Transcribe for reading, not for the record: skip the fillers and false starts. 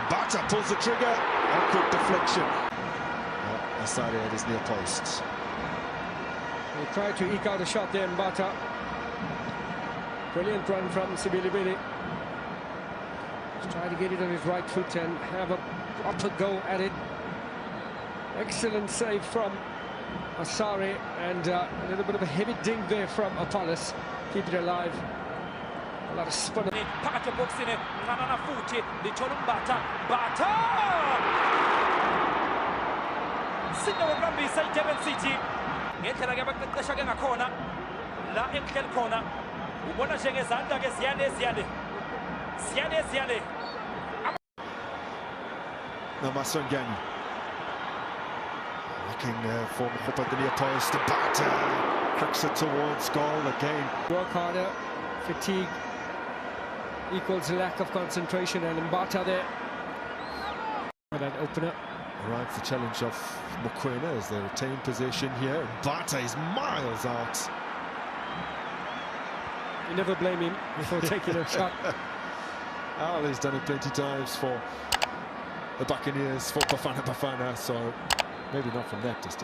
Mbatha pulls the trigger. A quick deflection. Asare at his near post. He tried to eke out a shot there, Mbatha. Brilliant run from Sibilibili. He's trying to get it on his right foot and have a proper go at it. Excellent save from Asare, and a little bit of a heavy ding there from Appollis. Keep it alive. A lot of spin. Phakathi boxini nqanana futhi lithola uMbatha. Mbatha Sino wekuhambisa iDurban City ngendlela ke abaqeqesha ke ngakhona la ekuhleli khona ubona nje ngezandla ke ziyane Now maswangwanyi looking for Mfundo at the near post. Mbatha cracks it towards goal again. Work harder, fatigue equals lack of concentration, and Mbatha there for that opener. Arrives the challenge of Mokoena as they retain possession here. Mbatha is miles out. You never blame him for taking a shot. Well, he's done it plenty times for the Buccaneers, for Bafana, so maybe not from that distance.